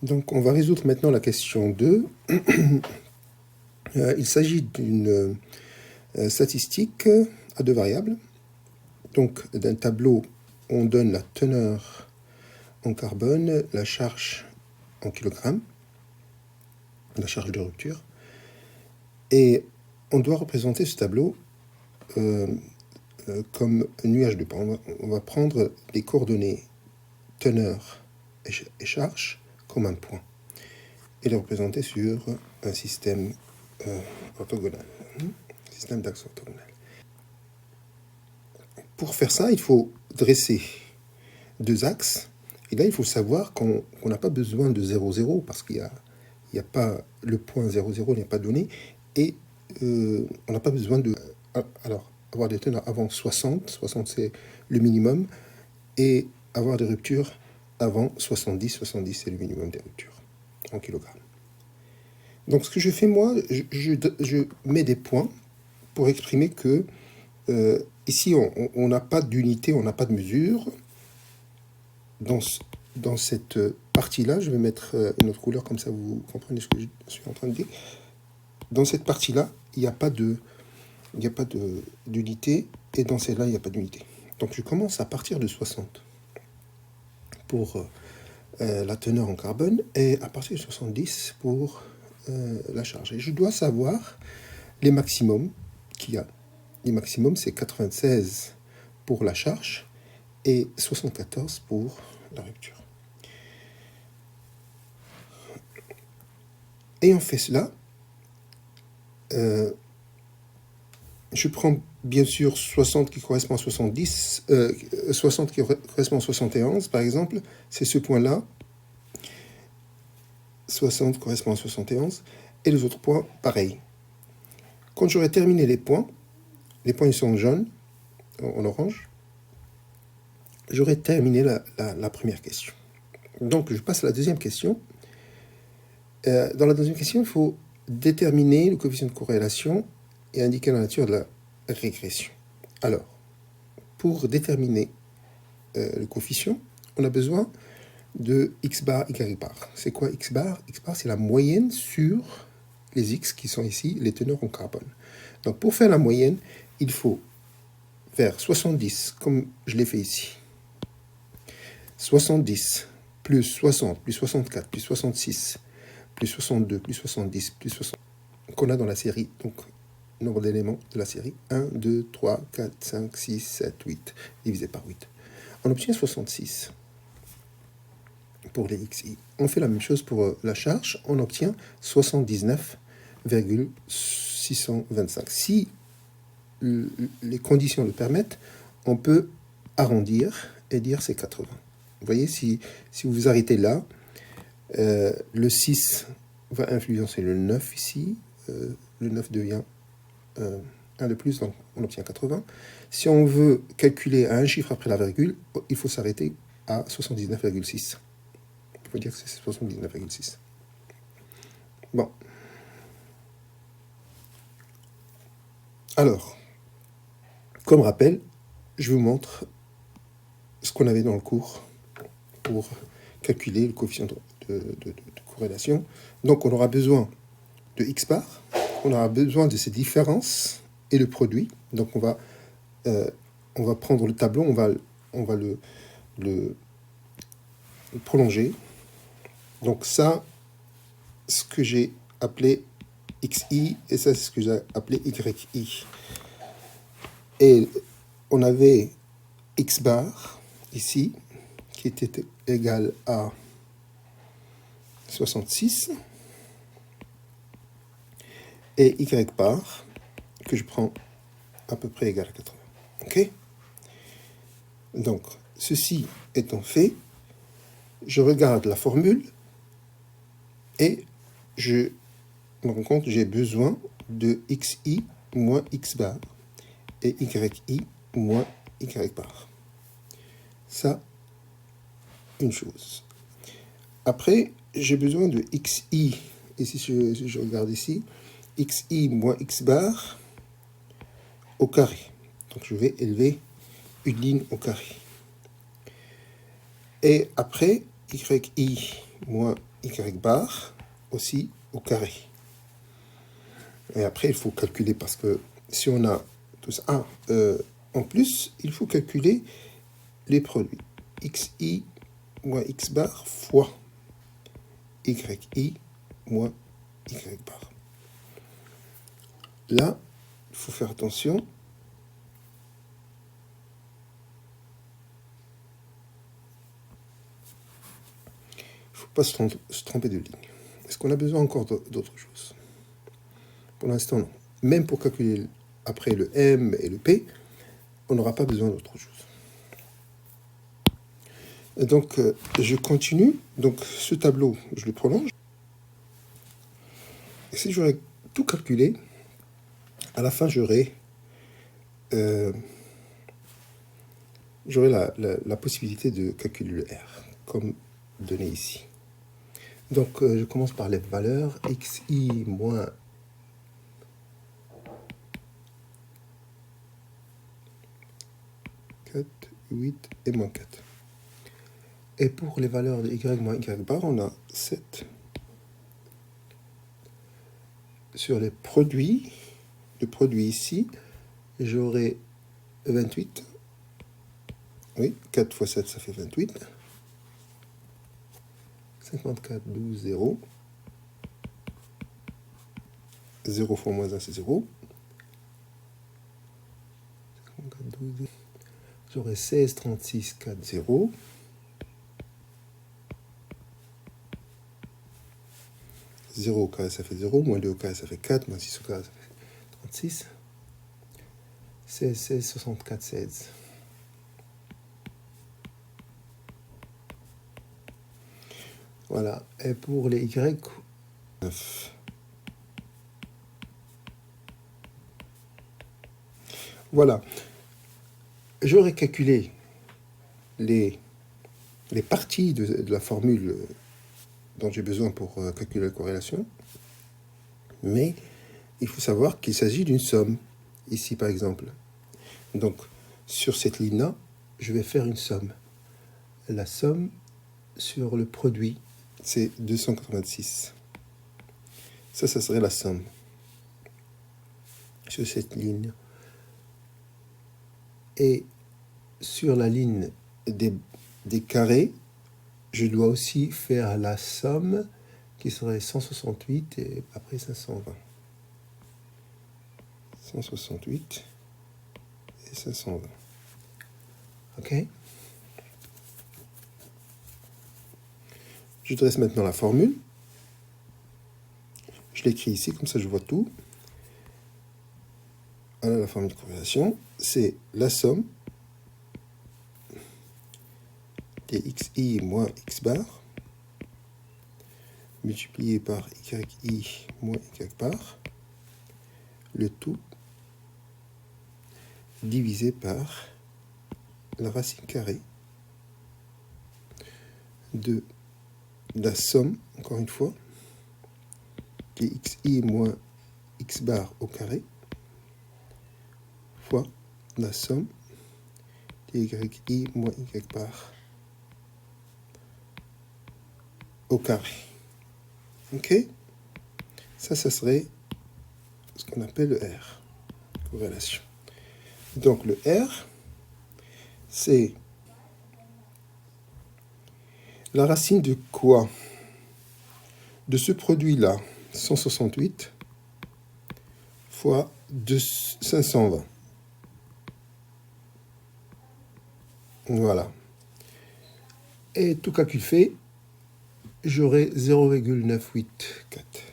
Donc, on va résoudre maintenant la question 2. Il s'agit d'une statistique à deux variables. Donc, d'un tableau, on donne la teneur en carbone, la charge en kilogrammes, la charge de rupture. Et on doit représenter ce tableau comme un nuage de points. On va prendre les coordonnées teneur et charge comme un point et les représenter sur un système orthogonal, système d'axe orthogonal. Pour faire ça, il faut dresser deux axes. Et là, il faut savoir qu'on n'a pas besoin de 0, 0 parce qu'il n'y a pas le point 0, 0 n'est pas donné. Et on n'a pas besoin de avoir des teneurs avant 60. 60, c'est le minimum. Et avoir des ruptures avant 70. 70, c'est le minimum des ruptures en kilogrammes. Donc, ce que je fais, moi, je mets des points pour exprimer que ici, on n'a pas d'unité, on n'a pas de mesure. Dans cette partie-là, je vais mettre une autre couleur, comme ça vous comprenez ce que je suis en train de dire. Dans cette partie-là, il n'y a pas d'unité, et dans celle-là, il n'y a pas d'unité. Donc, je commence à partir de 60 pour la teneur en carbone, et à partir de 70 pour la charge. Et je dois savoir les maximums qu'il y a. Les maximums, c'est 96 pour la charge et 74 pour la rupture. Ayant fait cela, je prends bien sûr 60 qui correspond à 70, 60 qui correspond à 71 par exemple, c'est ce point-là. 60 correspond à 71, et les autres points, pareil. Quand j'aurai terminé les points ils sont jaunes, en orange, j'aurai terminé la première question. Donc, je passe à la deuxième question. Dans la deuxième question, il faut déterminer le coefficient de corrélation et indiquer la nature de la régression. Alors, pour déterminer le coefficient, on a besoin de x bar, y bar. C'est quoi x bar? X bar, c'est la moyenne sur les x qui sont ici, les teneurs en carbone. Donc, pour faire la moyenne, il faut faire 70, comme je l'ai fait ici. 70 plus 60, plus 64, plus 66, plus 62, plus 70, plus 60, qu'on a dans la série. Donc, nombre d'éléments de la série. 1, 2, 3, 4, 5, 6, 7, 8, divisé par 8. On obtient 66 pour les xi. On fait la même chose pour la charge. On obtient 79,625. Si les conditions le permettent, on peut arrondir et dire c'est 80. Vous voyez, si vous vous arrêtez là, le 6 va influencer le 9 ici. Le 9 devient 1 de plus, donc on obtient 80. Si on veut calculer à un chiffre après la virgule, il faut s'arrêter à 79,6. Il faut dire que c'est 79,6. Bon. Alors, comme rappel, je vous montre ce qu'on avait dans le cours pour calculer le coefficient de corrélation. Donc, on aura besoin de x bar, on aura besoin de ces différences et le produit. Donc, on va prendre le tableau, on va le prolonger. Donc, ça, ce que j'ai appelé xi, et ça, c'est ce que j'ai appelé yi. Et on avait x bar ici, qui était égal à 66, et y bar, que je prends à peu près égal à 80. OK? Donc, ceci étant fait, je regarde la formule, et je me rends compte que j'ai besoin de xi moins x bar, et yi moins y bar. Ça, une chose. Après, j'ai besoin de xi, et si je regarde ici, xi moins x bar au carré. Donc, je vais élever une ligne au carré. Et après, yi moins y bar aussi au carré. Et après, il faut calculer parce que si on a tout ça, en plus, il faut calculer les produits. xi moins x bar fois yi moins y bar. Là, il faut faire attention. Il ne faut pas se tromper de ligne. Est-ce qu'on a besoin encore d'autre chose? Pour l'instant, non. Même pour calculer après le m et le p, on n'aura pas besoin d'autre chose. Et donc, je continue. Donc, ce tableau, je le prolonge. Et si j'aurais tout calculé, à la fin, j'aurai la possibilité de calculer le R, comme donné ici. Donc, je commence par les valeurs xi moins 4, 8 et moins 4. Et pour les valeurs de y moins y bar, on a 7. Sur les produits, le produit ici, j'aurai 28. Oui, 4 fois 7, ça fait 28. 54, 12, 0. 0 fois moins 1, c'est 0. 54, 12, j'aurai 16, 36, 4, 0. 0 au carré, ça fait 0. Moins 2 au carré, ça fait 4. Moins 6 au carré, ça fait 36. 16, 16, 64, 16. Voilà. Et pour les y, 9. Voilà. J'aurais calculé les parties de la formule dont j'ai besoin pour calculer la corrélation. Mais il faut savoir qu'il s'agit d'une somme. Ici, par exemple. Donc, sur cette ligne-là, je vais faire une somme. La somme sur le produit, c'est 286. Ça serait la somme sur cette ligne. Et sur la ligne des carrés, je dois aussi faire la somme qui serait 168 et après 520. 168 et 520. OK? Je dresse maintenant la formule. Je l'écris ici, comme ça je vois tout. Voilà la formule de corrélation. C'est la somme des xi moins x bar multiplié par yi moins y bar, le tout divisé par la racine carrée de la somme, encore une fois, qui est xi moins x bar au carré, fois la somme des yi moins y bar au carré. OK? Ça serait ce qu'on appelle le R, corrélation. Donc le R, c'est la racine de quoi? De ce produit-là, 168 fois 520. Voilà. Et tout calcul fait, j'aurai 0,984.